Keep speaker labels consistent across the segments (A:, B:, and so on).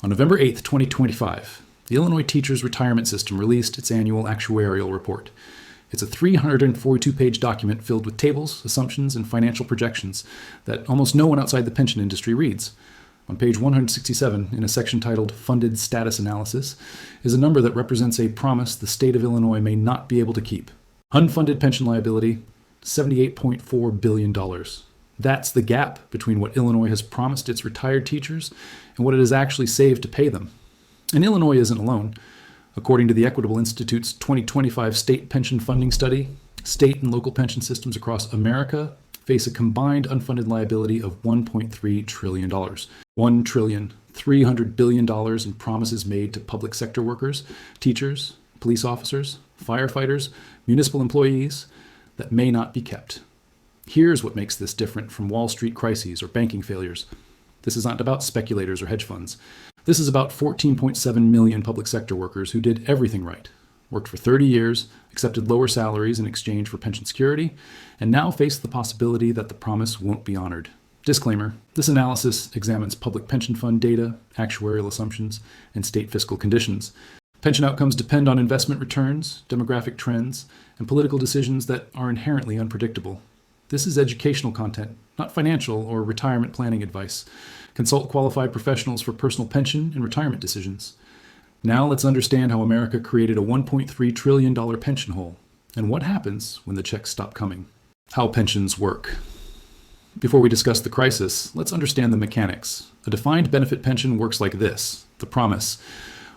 A: On November 8, 2025, the Illinois Teachers Retirement System released its annual actuarial report. It's a 342-page document filled with tables, assumptions, and financial projections that almost no one outside the pension industry reads. On page 167, in a section titled Funded Status Analysis, is a number that represents a promise the state of Illinois may not be able to keep. Unfunded pension liability, $78.4 billion. That's the gap between what Illinois has promised its retired teachers and what it has actually saved to pay them. And Illinois isn't alone. According to the Equitable Institute's 2025 state pension funding study, state and local pension systems across America face a combined unfunded liability of $1.3 trillion. $1,300 billion in promises made to public sector workers, teachers, police officers, firefighters, municipal employees that may not be kept. Here's what makes this different from Wall Street crises or banking failures. This is not about speculators or hedge funds. This is about 14.7 million public sector workers who did everything right, worked for 30 years, accepted lower salaries in exchange for pension security, and now face the possibility that the promise won't be honored. Disclaimer, this analysis examines public pension fund data, actuarial assumptions, and state fiscal conditions. Pension outcomes depend on investment returns, demographic trends, and political decisions that are inherently unpredictable. This is educational content, not financial or retirement planning advice. Consult qualified professionals for personal pension and retirement decisions. Now let's understand how America created a $1.3 trillion pension hole, and what happens when the checks stop coming. How pensions work. Before we discuss the crisis, let's understand the mechanics. A defined benefit pension works like this: the promise.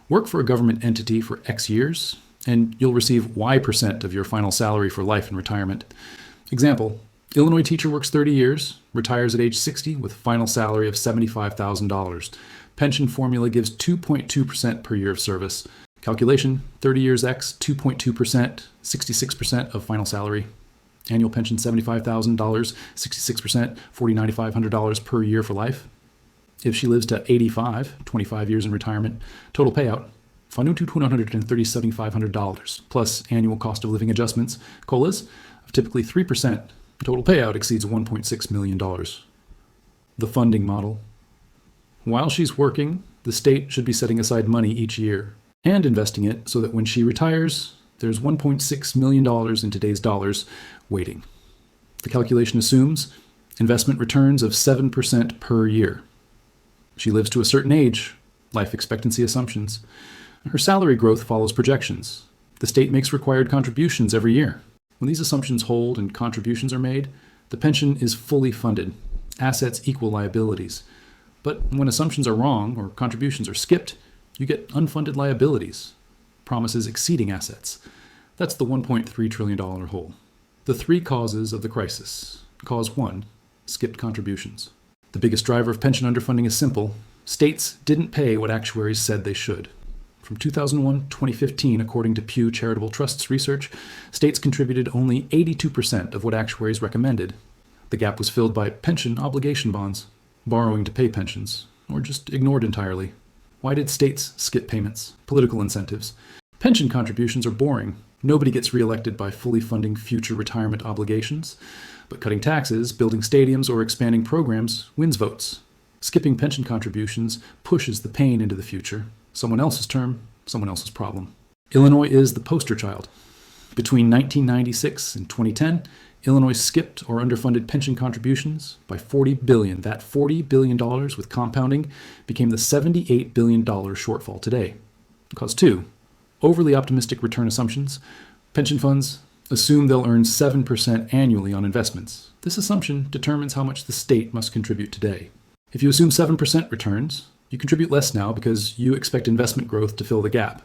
A: Work for a government entity for X years, and you'll receive Y% of your final salary for life and retirement. Example, Illinois teacher works 30 years, retires at age 60 with a final salary of $75,000. Pension formula gives 2.2% per year of service. Calculation, 30 years X, 2.2%, 66% of final salary. Annual pension, $75,000, 66%, $4,900 per year for life. If she lives to 85, 25 years in retirement, total payout, $1,237,500, plus annual cost of living adjustments, COLAs, of typically 3%. Total payout exceeds $1.6 million. The funding model. While she's working, the state should be setting aside money each year and investing it so that when she retires, there's $1.6 million in today's dollars waiting. The calculation assumes investment returns of 7% per year. She lives to a certain age, life expectancy assumptions. Her salary growth follows projections. The state makes required contributions every year. When these assumptions hold and contributions are made, the pension is fully funded. Assets equal liabilities. But when assumptions are wrong or contributions are skipped, you get unfunded liabilities, promises exceeding assets. That's the $1.3 trillion hole. The three causes of the crisis. Cause 1, skipped contributions. The biggest driver of pension underfunding is simple. States didn't pay what actuaries said they should. From 2001 to 2015, according to Pew Charitable Trusts research, states contributed only 82% of what actuaries recommended. The gap was filled by pension obligation bonds, borrowing to pay pensions, or just ignored entirely. Why did states skip payments? Political incentives. Pension contributions are boring. Nobody gets reelected by fully funding future retirement obligations. But cutting taxes, building stadiums, or expanding programs wins votes. Skipping pension contributions pushes the pain into the future. Someone else's term, someone else's problem. Illinois is the poster child. Between 1996 and 2010, Illinois skipped or underfunded pension contributions by $40 billion. That $40 billion with compounding became the $78 billion shortfall today. Cause 2, overly optimistic return assumptions. Pension funds assume they'll earn 7% annually on investments. This assumption determines how much the state must contribute today. If you assume 7% returns, you contribute less now because you expect investment growth to fill the gap.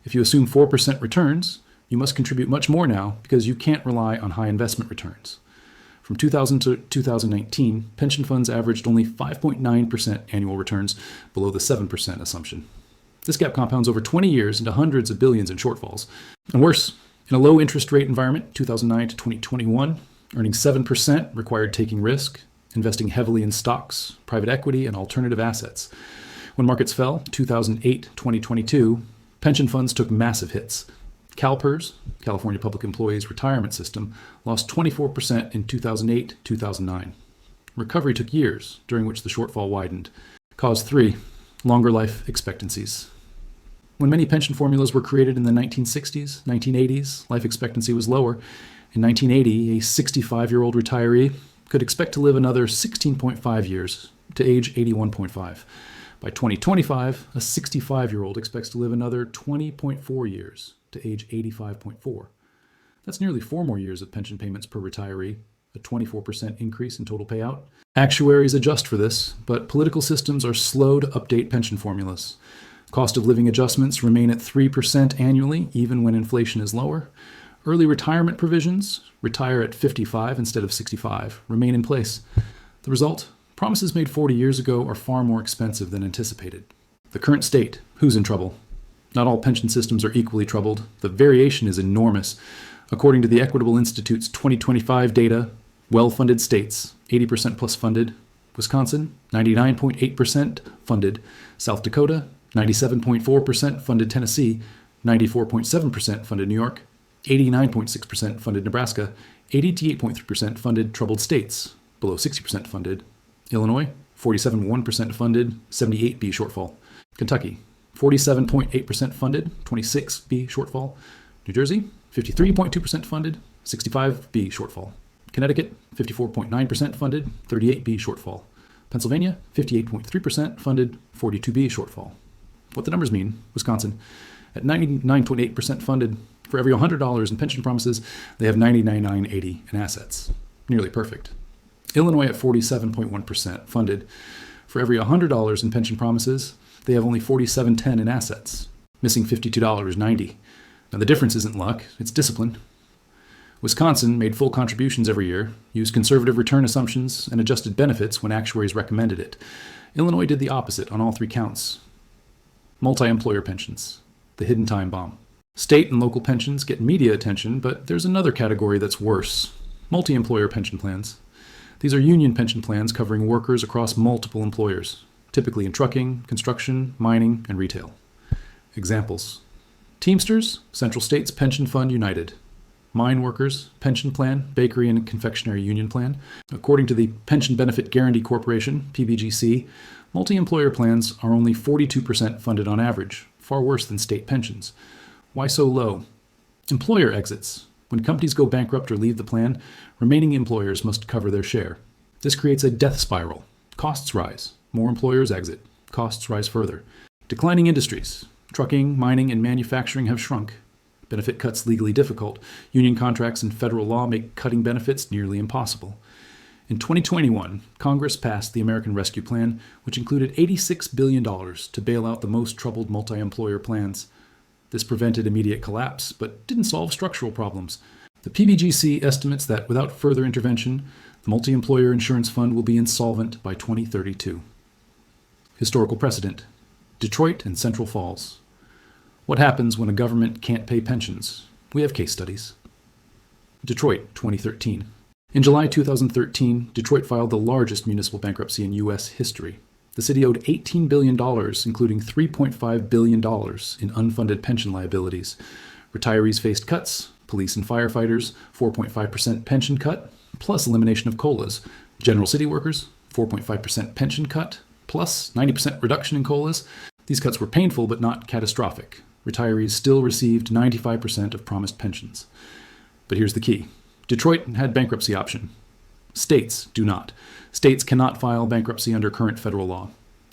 A: If you assume 4% returns, you must contribute much more now because you can't rely on high investment returns. From 2000 to 2019, pension funds averaged only 5.9% annual returns, below the 7% assumption. This gap compounds over 20 years into hundreds of billions in shortfalls. And worse, in a low interest rate environment, 2009 to 2021, earning 7% required taking risk, investing heavily in stocks, private equity, and alternative assets. When markets fell, 2008-2022, pension funds took massive hits. CalPERS, California Public Employees Retirement System, lost 24% in 2008-2009. Recovery took years, during which the shortfall widened. Cause 3, Longer life expectancies. When many pension formulas were created in the 1960s, 1980s, life expectancy was lower. In 1980, a 65-year-old retiree could expect to live another 16.5 years to age 81.5. By 2025, a 65-year-old expects to live another 20.4 years to age 85.4. That's nearly 4 more years of pension payments per retiree, a 24% increase in total payout. Actuaries adjust for this, but political systems are slow to update pension formulas. Cost of living adjustments remain at 3% annually, even when inflation is lower. Early retirement provisions, retire at 55 instead of 65, remain in place. The result? Promises made 40 years ago are far more expensive than anticipated. The current state, who's in trouble? Not all pension systems are equally troubled. The variation is enormous. According to the Equitable Institute's 2025 data, well-funded states, 80% plus funded. Wisconsin, 99.8% funded. South Dakota, 97.4% funded. Tennessee, 94.7% funded. New York, 89.6% funded. Nebraska, 88.3% funded. Troubled states, below 60% funded. Illinois, 47.1% funded, 78B shortfall. Kentucky, 47.8% funded, 26B shortfall. New Jersey, 53.2% funded, 65B shortfall. Connecticut, 54.9% funded, 38B shortfall. Pennsylvania, 58.3% funded, 42B shortfall. What the numbers mean: Wisconsin, at 99.8% funded, for every $100 in pension promises, they have $99.80 in assets. Nearly perfect. Illinois at 47.1% funded. For every $100 in pension promises, they have only $47.10 in assets, missing $52.90. Now the difference isn't luck, it's discipline. Wisconsin made full contributions every year, used conservative return assumptions, and adjusted benefits when actuaries recommended it. Illinois did the opposite on all 3 counts. Multiemployer pensions, the hidden time bomb. State and local pensions get media attention, but there's another category that's worse: multi-employer pension plans. These are union pension plans covering workers across multiple employers, typically in trucking, construction, mining, and retail. Examples: Teamsters, Central States Pension Fund United. Mine workers, pension plan, bakery and confectionery union plan. According to the Pension Benefit Guaranty Corporation, PBGC, multi-employer plans are only 42% funded on average, far worse than state pensions. Why so low? Employer exits. When companies go bankrupt or leave the plan, remaining employers must cover their share. This creates a death spiral. Costs rise. More employers exit. Costs rise further. Declining industries. Trucking, mining, and manufacturing have shrunk. Benefit cuts legally difficult. Union contracts and federal law make cutting benefits nearly impossible. In 2021, Congress passed the American Rescue Plan, which included $86 billion to bail out the most troubled multi-employer plans. This prevented immediate collapse, but didn't solve structural problems. The PBGC estimates that without further intervention, the multi-employer insurance fund will be insolvent by 2032. Historical precedent: Detroit and Central Falls. What happens when a government can't pay pensions? We have case studies. Detroit, 2013. In July 2013, Detroit filed the largest municipal bankruptcy in U.S. history. The city owed $18 billion, including $3.5 billion in unfunded pension liabilities. Retirees faced cuts, police and firefighters, 4.5% pension cut, plus elimination of COLAs. General city workers, 4.5% pension cut, plus 90% reduction in COLAs. These cuts were painful but not catastrophic. Retirees still received 95% of promised pensions. But here's the key. Detroit had bankruptcy option. States do not. States cannot file bankruptcy under current federal law.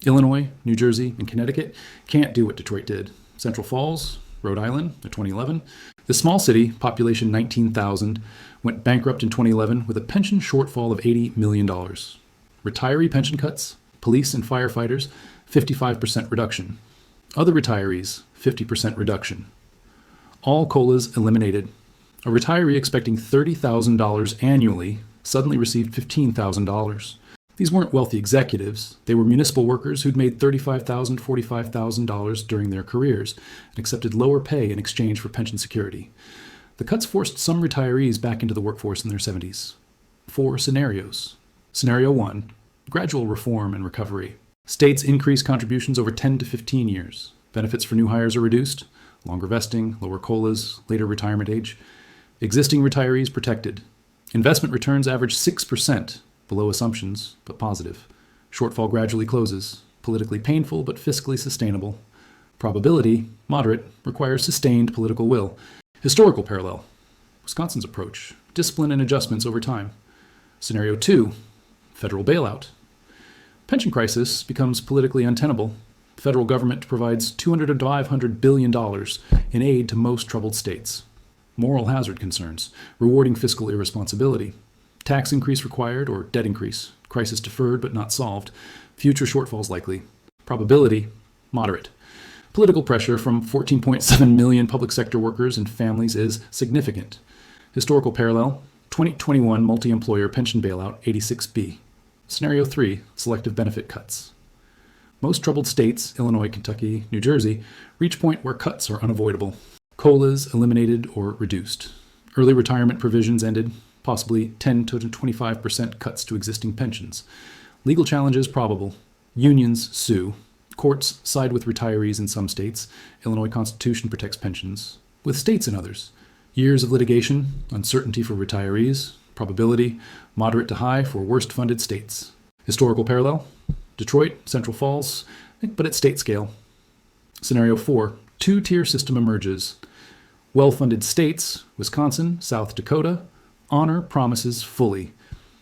A: Illinois, New Jersey, and Connecticut can't do what Detroit did. Central Falls, Rhode Island, in 2011. This small city, population 19,000, went bankrupt in 2011 with a pension shortfall of $80 million. Retiree pension cuts, police and firefighters, 55% reduction. Other retirees, 50% reduction. All COLAs eliminated. A retiree expecting $30,000 annually suddenly received $15,000. These weren't wealthy executives. They were municipal workers who'd made $35,000, $45,000 during their careers and accepted lower pay in exchange for pension security. The cuts forced some retirees back into the workforce in their 70s. 4 scenarios. Scenario 1, gradual reform and recovery. States increase contributions over 10 to 15 years. Benefits for new hires are reduced, longer vesting, lower COLAs, later retirement age. Existing retirees protected. Investment returns average 6%, below assumptions, but positive. Shortfall gradually closes. politically painful but fiscally sustainable. Probability, moderate, requires sustained political will. Historical parallel, Wisconsin's approach, discipline and adjustments over time. Scenario 2, federal bailout. Pension crisis becomes politically untenable. The federal government provides $200 to $500 billion in aid to most troubled states. Moral hazard concerns, rewarding fiscal irresponsibility. Tax increase required or debt increase. Crisis deferred but not solved. Future shortfalls likely. Probability, moderate. Political pressure from 14.7 million public sector workers and families is significant. Historical parallel, 2021 Multiemployer pension bailout 86B. Scenario 3, selective benefit cuts. Most troubled states, Illinois, Kentucky, New Jersey, reach point where cuts are unavoidable. COLAs eliminated or reduced. Early retirement provisions ended, possibly 10 to 25% cuts to existing pensions. Legal challenges probable. Unions sue. Courts side with retirees in some states. Illinois Constitution protects pensions, with states in others. Years of litigation, uncertainty for retirees, probability, moderate to high for worst funded states. Historical parallel, Detroit, Central Falls, but at state scale. Scenario 4, two-tier system emerges. Well-funded states, Wisconsin, South Dakota, honor promises fully.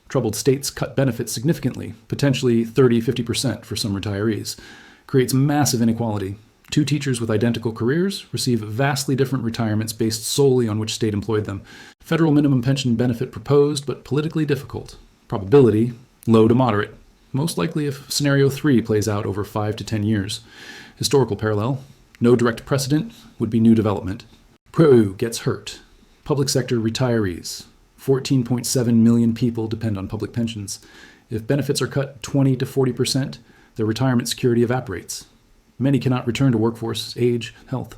A: Troubled states cut benefits significantly, potentially 30-50% for some retirees. Creates massive inequality. Two teachers with identical careers receive vastly different retirements based solely on which state employed them. Federal minimum pension benefit proposed, but politically difficult. Probability, low to moderate. Most likely if scenario 3 plays out over 5 to 10 years. Historical parallel, no direct precedent, would be new development. Pew gets hurt. Public sector retirees. 14.7 million people depend on public pensions. If benefits are cut 20 to 40%, their retirement security evaporates. Many cannot return to workforce, age, health.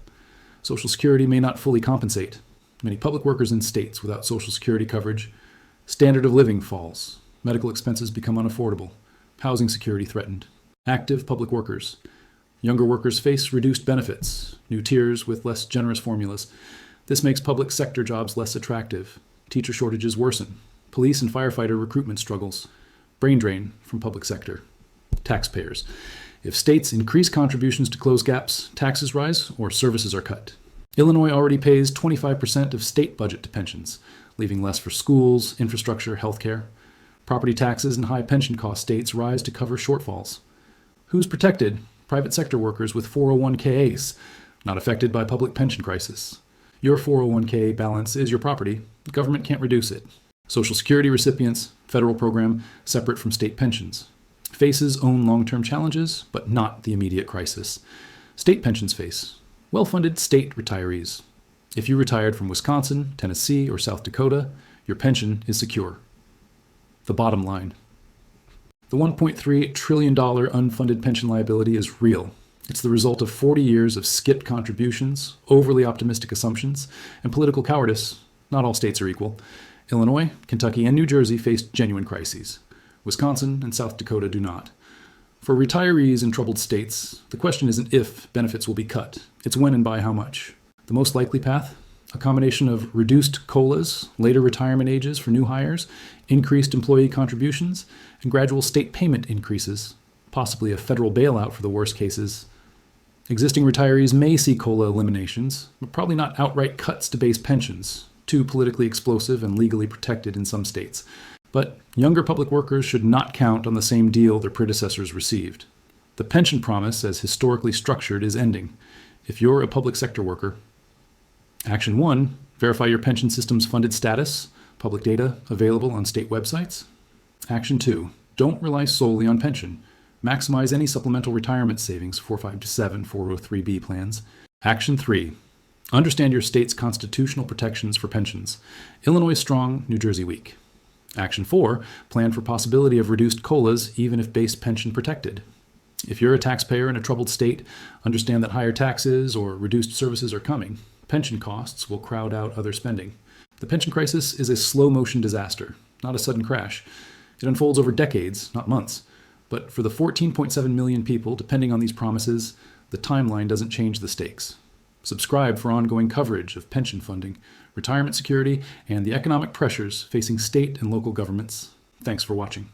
A: Social Security may not fully compensate. Many public workers in states without Social Security coverage. Standard of living falls. Medical expenses become unaffordable. Housing security threatened. Active public workers. Younger workers face reduced benefits, new tiers with less generous formulas. This makes public sector jobs less attractive. Teacher shortages worsen. Police and firefighter recruitment struggles. Brain drain from public sector. Taxpayers. If states increase contributions to close gaps, taxes rise or services are cut. Illinois already pays 25% of state budget to pensions, leaving less for schools, infrastructure, healthcare. Property taxes and high pension cost states rise to cover shortfalls. Who's protected? Private sector workers with 401ks, not affected by public pension crisis. Your 401k balance is your property. The government can't reduce it. Social Security recipients, federal program, separate from state pensions. Faces own long-term challenges, but not the immediate crisis. State pensions face well-funded state retirees. If you retired from Wisconsin, Tennessee, or South Dakota, your pension is secure. The bottom line. The $1.3 trillion unfunded pension liability is real. It's the result of 40 years of skipped contributions, overly optimistic assumptions, and political cowardice. Not all states are equal. Illinois, Kentucky, and New Jersey face genuine crises. Wisconsin and South Dakota do not. For retirees in troubled states, the question isn't if benefits will be cut, it's when and by how much. The most likely path? A combination of reduced COLAs, later retirement ages for new hires, increased employee contributions, and gradual state payment increases, possibly a federal bailout for the worst cases. Existing retirees may see COLA eliminations, but probably not outright cuts to base pensions, too politically explosive and legally protected in some states. But younger public workers should not count on the same deal their predecessors received. The pension promise, as historically structured, is ending. If you're a public sector worker, Action 1, verify your pension system's funded status, public data available on state websites. Action 2, don't rely solely on pension. Maximize any supplemental retirement savings, 457, 403B plans. Action 3, understand your state's constitutional protections for pensions. Illinois strong, New Jersey weak. Action 4, plan for possibility of reduced COLAs even if base pension protected. If you're a taxpayer in a troubled state, understand that higher taxes or reduced services are coming. Pension costs will crowd out other spending. The pension crisis is a slow-motion disaster, not a sudden crash. It unfolds over decades, not months. But for the 14.7 million people depending on these promises, the timeline doesn't change the stakes. Subscribe for ongoing coverage of pension funding, retirement security, and the economic pressures facing state and local governments. Thanks for watching.